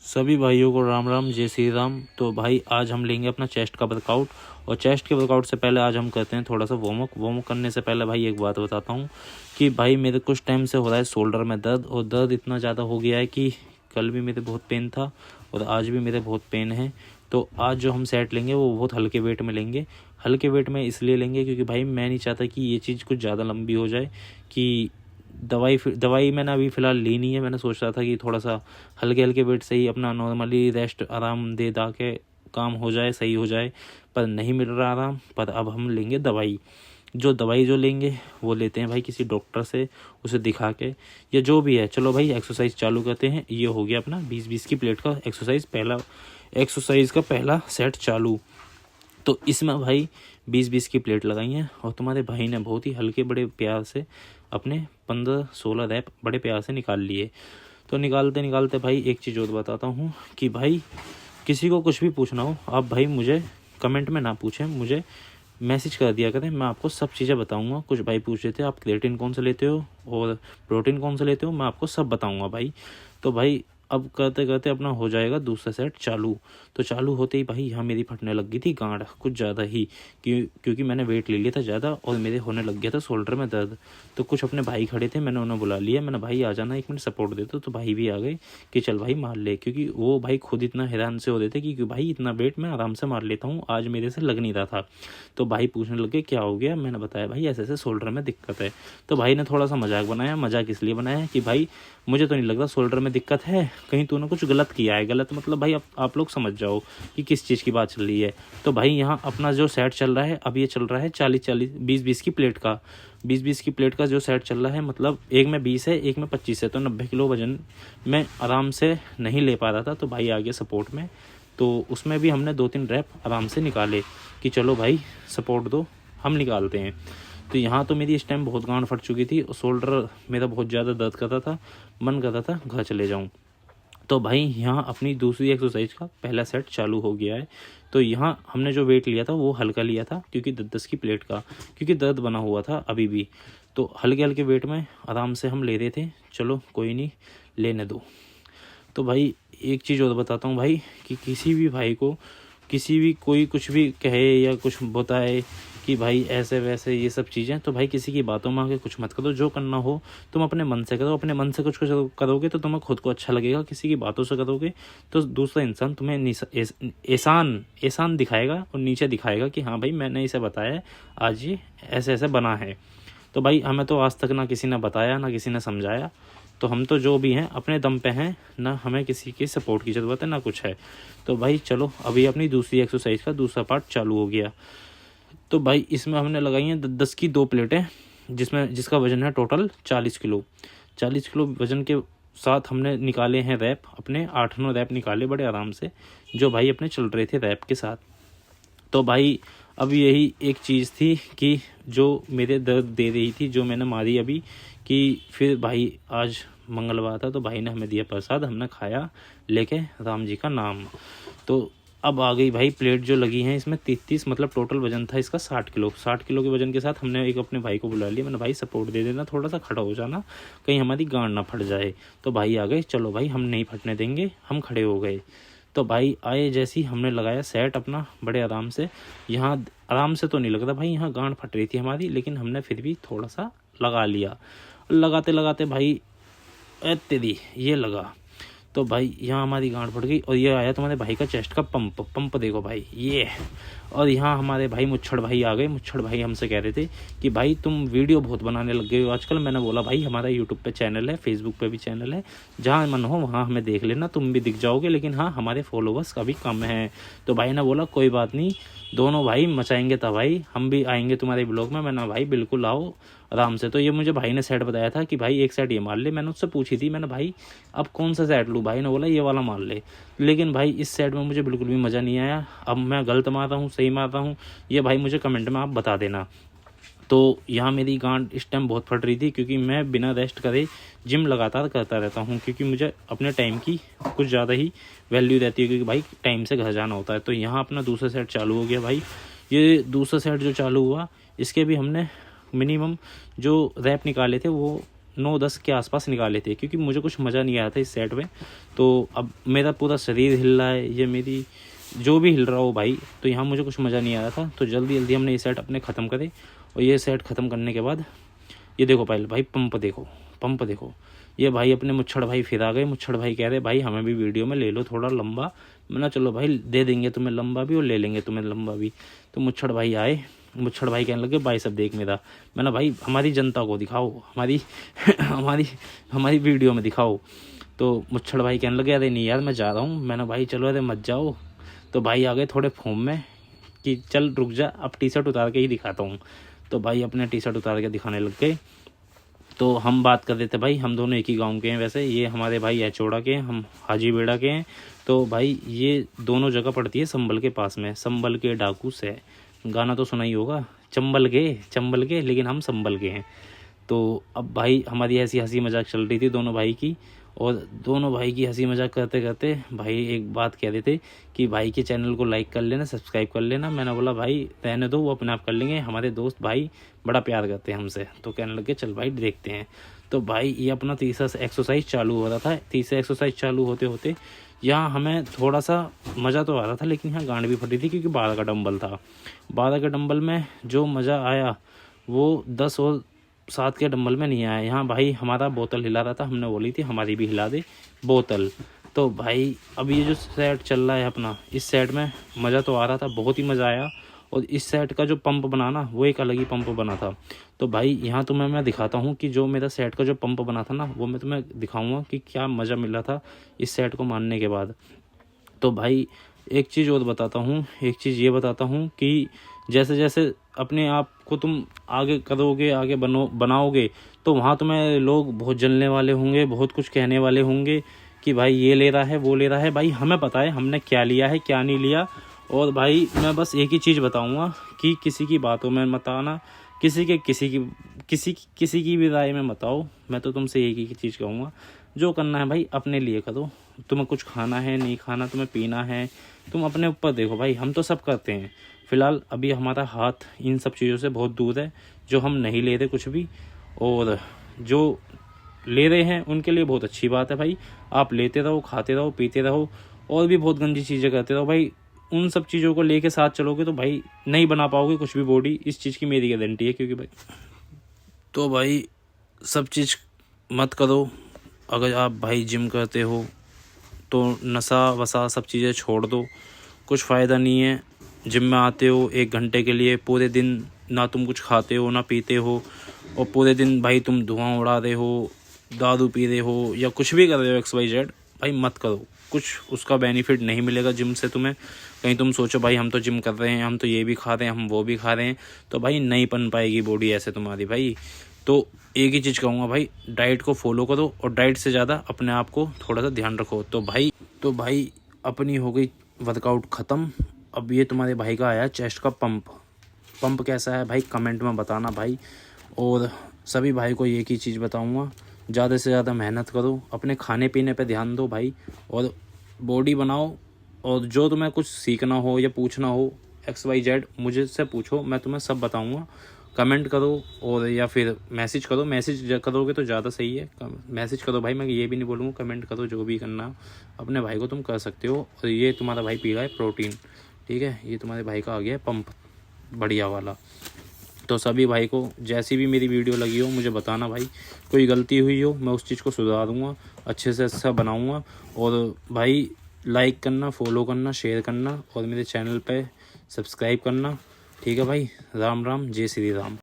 सभी भाइयों को राम राम, जय श्री राम। तो भाई आज हम लेंगे अपना चेस्ट का वर्कआउट। और चेस्ट के वर्कआउट से पहले आज हम करते हैं थोड़ा सा वार्म अप करने से पहले भाई एक बात बताता हूँ कि भाई मेरे कुछ टाइम से हो रहा है शोल्डर में दर्द, और दर्द इतना ज़्यादा हो गया है कि कल भी मेरे बहुत पेन था और आज भी मेरे बहुत पेन है। तो आज जो हम सेट लेंगे वो बहुत हल्के वेट में लेंगे। हल्के वेट में इसलिए लेंगे क्योंकि भाई मैं नहीं चाहता कि ये चीज़ कुछ ज़्यादा लंबी हो जाए कि दवाई मैंने अभी फ़िलहाल ली नहीं है। मैंने सोच रहा था कि थोड़ा सा हल्के हल्के वेट से ही अपना नॉर्मली रेस्ट आराम दे दा के काम हो जाए, सही हो जाए, पर नहीं मिल रहा आराम। पर अब हम लेंगे दवाई। दवाई जो लेंगे वो लेते हैं भाई किसी डॉक्टर से, उसे दिखा के या जो भी है। चलो भाई एक्सरसाइज चालू करते हैं। ये हो गया अपना 20-20 की प्लेट का एक्सरसाइज का पहला सेट चालू। तो इसमें भाई 20-20 की प्लेट लगाई है और तुम्हारे भाई ने बहुत ही हल्के बड़े प्यार से अपने 15-16 रैप बड़े प्यार से निकाल लिए। तो निकालते निकालते भाई एक चीज़ और बताता हूँ कि भाई किसी को कुछ भी पूछना हो आप भाई मुझे कमेंट में ना पूछें, मुझे मैसेज कर दिया करें, मैं आपको सब चीज़ें बताऊंगा। कुछ भाई पूछ रहे थे आप क्रिएटिन कौन सा लेते हो और प्रोटीन कौन सा लेते हो, मैं आपको सब बताऊंगा भाई। तो भाई अब करते करते अपना हो जाएगा दूसरा सेट चालू। तो चालू होते ही भाई यहाँ मेरी फटने लग गई थी गांड कुछ ज़्यादा ही, क्योंकि मैंने वेट ले लिया था ज़्यादा और मेरे होने लग गया था शोल्डर में दर्द। तो कुछ अपने भाई खड़े थे, मैंने उन्हें बुला लिया, मैंने भाई आ जाना, एक मिनट सपोर्ट दे दो। तो भाई भी आ गए कि चल भाई मार ले, क्योंकि वो भाई खुद इतना हैरान से हो रहे थे कि भाई इतना वेट मैं आराम से मार लेता हूँ, आज मेरे से लग नहीं रहा था। तो भाई पूछने लगे क्या हो गया, मैंने बताया भाई ऐसे ऐसे शोल्डर में दिक्कत है। तो भाई ने थोड़ा सा मजाक बनाया। मजाक इसलिए बनाया कि भाई मुझे तो नहीं लग रहा शोल्डर में दिक्कत है, कहीं तूने कुछ गलत किया है। गलत मतलब भाई आप लोग समझ जाओ कि किस चीज़ की बात चल रही है। तो भाई यहाँ अपना जो सेट चल रहा है अब ये चल रहा है 20-20 की प्लेट का। 20-20 की प्लेट का जो सेट चल रहा है, मतलब एक में 20 है एक में 25 है, तो 90 किलो वजन मैं आराम से नहीं ले पा रहा था। तो भाई आगे सपोर्ट में, तो उसमें भी हमने 2-3 रैप आराम से निकाले कि चलो भाई सपोर्ट दो हम निकालते हैं। तो यहाँ तो मेरी इस टाइम बहुत गांड फट चुकी थी और शोल्डर मेरा बहुत ज़्यादा दर्द करता था, मन करता था घर चले जाऊँ। तो भाई यहाँ अपनी दूसरी एक्सरसाइज का पहला सेट चालू हो गया है। तो यहाँ हमने जो वेट लिया था वो हल्का लिया था क्योंकि 10-10 की प्लेट का, क्योंकि दर्द बना हुआ था अभी भी। तो हल्के हल्के वेट में आराम से हम ले रहे थे, चलो कोई नहीं लेने दो। तो भाई एक चीज़ और बताता हूँ भाई कि किसी भी भाई को किसी भी कोई कुछ भी कहे या कुछ बताए कि भाई ऐसे वैसे ये सब चीज़ें, तो भाई किसी की बातों में आके कुछ मत करो। जो करना हो तुम अपने मन से करो, अपने मन से कुछ कुछ करोगे तो तुम्हें खुद को अच्छा लगेगा। किसी की बातों से करोगे तो दूसरा इंसान तुम्हें एहसान दिखाएगा और नीचे दिखाएगा कि हाँ भाई मैंने इसे बताया आज ये ऐसे ऐसे बना है। तो भाई हमें तो आज तक ना किसी ने बताया ना किसी ने समझाया, तो हम तो जो भी हैं अपने दम पे हैं, ना हमें किसी की सपोर्ट की ज़रूरत है ना कुछ है। तो भाई चलो अभी अपनी दूसरी एक्सरसाइज का दूसरा पार्ट चालू हो गया। तो भाई इसमें हमने लगाई हैं 10 की 2 प्लेटें, जिसका वज़न है टोटल 40 किलो। 40 किलो वज़न के साथ हमने निकाले हैं रैप, अपने 8-9 रैप निकाले बड़े आराम से, जो भाई अपने चल रहे थे रैप के साथ। तो भाई अब यही एक चीज़ थी कि जो मेरे दर्द दे रही थी, जो मैंने मारी अभी, कि फिर भाई आज मंगलवार था तो भाई ने हमें दिया प्रसाद, हमने खाया लेके राम जी का नाम। तो अब आ गई भाई प्लेट जो लगी हैं इसमें 33, मतलब टोटल वजन था इसका 60 किलो। 60 किलो के वजन के साथ हमने एक अपने भाई को बुला लिया, मैंने भाई सपोर्ट दे देना, थोड़ा सा खड़ा हो जाना, कहीं हमारी गांड ना फट जाए। तो भाई आ गए, चलो भाई हम नहीं फटने देंगे, हम खड़े हो गए। तो भाई आए जैसी हमने लगाया सेट अपना बड़े आराम से। यहाँ आराम से तो नहीं लग रहा भाई, यहाँ गांड फट रही थी हमारी, लेकिन हमने फिर भी थोड़ा सा लगा लिया। लगाते लगाते भाई तेरी ये लगा, तो भाई यहाँ हमारी गांड फट गई। और ये आया तुम्हारे भाई का चेस्ट का पंप देखो भाई ये। और यहाँ हमारे भाई मुच्छड़ भाई आ गए। मुच्छड़ भाई हमसे कह रहे थे कि भाई तुम वीडियो बहुत बनाने लग गए हो आजकल। मैंने बोला भाई हमारा यूट्यूब पे चैनल है, फेसबुक पे भी चैनल है, जहाँ मन हो वहाँ हमें देख लेना, तुम भी दिख जाओगे, लेकिन हाँ हमारे फॉलोवर्स काफ़ी कम हैं। तो भाई ने बोला कोई बात नहीं, दोनों भाई मचाएंगे तबाही, हम भी आएंगे तुम्हारे ब्लॉग में। मैंने भाई बिल्कुल आओ आराम से। तो ये मुझे भाई ने सेट बताया था कि भाई एक सेट ये मार ले। मैंने उससे पूछी थी, मैंने भाई अब कौन सा सेट लूँ, भाई ने बोला ये वाला मार ले। लेकिन भाई इस सेट में मुझे बिल्कुल भी मज़ा नहीं आया। अब मैं गलत मार रहा हूँ सही मार रहा हूँ, ये भाई मुझे कमेंट में आप बता देना। तो यहाँ मेरी गांड इस टाइम बहुत फट रही थी क्योंकि मैं बिना रेस्ट करे जिम लगातार करता रहता हूँ, क्योंकि मुझे अपने टाइम की कुछ ज़्यादा ही वैल्यू रहती है, क्योंकि भाई टाइम से घर जाना होता है। तो यहाँ अपना दूसरा सेट चालू हो गया भाई। ये दूसरा सेट जो चालू हुआ इसके भी हमने मिनिमम जो रैप निकाले थे वो 9-10 के आसपास निकाले थे, क्योंकि मुझे कुछ मज़ा नहीं आया था इस सेट में। तो अब मेरा पूरा शरीर हिल रहा है, ये मेरी जो भी हिल रहा हो भाई, तो यहाँ मुझे कुछ मज़ा नहीं आया था। तो जल्दी जल्दी हमने ये सेट अपने ख़त्म करे। और ये सेट ख़त्म करने के बाद ये देखो पहले भाई पंप देखो। ये भाई अपने मुच्छड़ भाई फिर आ गए। मुच्छड़ भाई कह रहे भाई हमें भी वीडियो में ले लो थोड़ा लंबा। मैंने चलो भाई दे देंगे तुम्हें लंबा भी और ले लेंगे तुम्हें लंबा भी। तो मुच्छड़ भाई आए। मुच्छड़ भाई कहने लगे भाई सब देख मेरा। मैंने भाई हमारी जनता को दिखाओ, हमारी हमारी वीडियो में दिखाओ। तो मुच्छड़ भाई कहने लगे अरे नहीं यार मैं जा रहा हूँ। मैंने भाई चलो अरे मत जाओ। तो भाई आ गए थोड़े फोम में कि चल रुक जा, अब टी शर्ट उतार के ही दिखाता हूँ। तो भाई अपने टी शर्ट उतार के दिखाने लग गए। तो हम बात कर रहे थे भाई, हम दोनों एक ही गांव के हैं वैसे। ये हमारे भाई एचोड़ा के हैं, हम हाजी बेड़ा के हैं। तो भाई ये दोनों जगह पड़ती है संभल के पास में। संभल के डाकू से गाना तो सुना ही होगा, चंबल के, लेकिन हम संभल के हैं। तो अब भाई हमारी ऐसी हंसी मजाक चल रही थी दोनों भाई की। और दोनों भाई की हंसी मजाक करते करते भाई एक बात कह रहे थे कि भाई के चैनल को लाइक कर लेना, सब्सक्राइब कर लेना। मैंने बोला भाई रहने दो, वो अपने आप कर लेंगे, हमारे दोस्त भाई बड़ा प्यार करते हैं हमसे। तो कहने लगे चल भाई देखते हैं। तो भाई ये अपना तीसरा एक्सरसाइज चालू हो रहा था। तीसरा एक्सरसाइज चालू होते होते यहाँ हमें थोड़ा सा मज़ा तो आ रहा था, लेकिन यहाँ गांड भी फटी थी, क्योंकि 12 का डंबल था। 12 के डंबल में जो मज़ा आया वो 10 और 7 के डंबल में नहीं आया। यहाँ भाई हमारा बोतल हिला रहा था, हमने बोली थी हमारी भी हिला दे बोतल। तो भाई अब ये जो सेट चल रहा है अपना, इस सेट में मज़ा तो आ रहा था, बहुत ही मज़ा आया। और इस सेट का जो पंप बना ना, वो एक अलग ही पंप बना था। तो भाई यहाँ तुम्हें मैं दिखाता हूँ कि जो मेरा सेट का जो पंप बना था ना, वो मैं तुम्हें दिखाऊंगा कि क्या मज़ा मिल रहा था इस सेट को मारने के बाद। तो भाई एक चीज़ और बताता हूँ, एक चीज़ ये बताता हूँ कि जैसे जैसे अपने आप को तुम आगे करोगे, आगे बनाओगे, तो वहाँ तुम्हें लोग बहुत जलने वाले होंगे, बहुत कुछ कहने वाले होंगे कि भाई ये ले रहा है, वो ले रहा है। भाई हमें पता है हमने क्या लिया है, क्या नहीं लिया। और भाई मैं बस एक ही चीज़ बताऊँगा कि किसी की बातों में मत आना, किसी की भी राय में मत आओ। मैं तो तुमसे एक ही चीज़ कहूँगा, जो करना है भाई अपने लिए करो। तुम्हें कुछ खाना है, नहीं खाना, तुम्हें पीना है, तुम अपने ऊपर देखो भाई। हम तो सब करते हैं, फ़िलहाल अभी हमारा हाथ इन सब चीज़ों से बहुत दूर है, जो हम नहीं ले रहे कुछ भी। और जो ले रहे हैं उनके लिए बहुत अच्छी बात है भाई। आप लेते रहो, खाते रहो, पीते रहो, और भी बहुत गंदी चीज़ें करते रहो भाई। उन सब चीज़ों को लेके साथ चलोगे तो भाई नहीं बना पाओगे कुछ भी बॉडी, इस चीज़ की मेरी गारंटी है। क्योंकि भाई तो भाई सब चीज़ मत करो। अगर आप भाई जिम करते हो तो नशा वसा सब चीज़ें छोड़ दो, कुछ फ़ायदा नहीं है। जिम में आते हो 1 घंटे के लिए, पूरे दिन ना तुम कुछ खाते हो ना पीते हो, और पूरे दिन भाई तुम धुआं उड़ा रहे हो, दारू पी रहे हो, या कुछ भी कर रहे हो XYZ, भाई मत करो। कुछ उसका बेनिफिट नहीं मिलेगा जिम से तुम्हें। कहीं तुम सोचो भाई हम तो जिम कर रहे हैं, हम तो ये भी खा रहे हैं, हम वो भी खा रहे हैं, तो भाई नहीं बन पाएगी बॉडी ऐसे तुम्हारी भाई। तो एक ही चीज़ कहूँगा भाई, डाइट को फॉलो करो, और डाइट से ज़्यादा अपने आप को थोड़ा सा ध्यान रखो। तो भाई अपनी हो गई वर्कआउट ख़त्म। अब ये तुम्हारे भाई का आया चेस्ट का पंप कैसा है भाई कमेंट में बताना भाई। और सभी भाई को एक ही चीज़ बताऊंगा, ज़्यादा से ज़्यादा मेहनत करो, अपने खाने पीने पे ध्यान दो भाई, और बॉडी बनाओ। और जो तुम्हें कुछ सीखना हो या पूछना हो XYZ मुझे से पूछो, मैं तुम्हें सब बताऊंगा। कमेंट करो और या फिर मैसेज करो। मैसेज करोगे तो ज़्यादा सही है, मैसेज करो भाई। मैं ये भी नहीं बोलूँगा, कमेंट करो, जो भी करना अपने भाई को तुम कर सकते हो। और ये तुम्हारा भाई पी रहा है प्रोटीन, ठीक है। ये तुम्हारे भाई का आ गया है पंप बढ़िया वाला। तो सभी भाई को जैसी भी मेरी वीडियो लगी हो मुझे बताना भाई, कोई गलती हुई हो मैं उस चीज़ को सुधारूँगा, अच्छे से अच्छा बनाऊँगा। और भाई लाइक करना, फॉलो करना, शेयर करना, और मेरे चैनल पे सब्सक्राइब करना, ठीक है भाई। राम राम, जय श्री राम।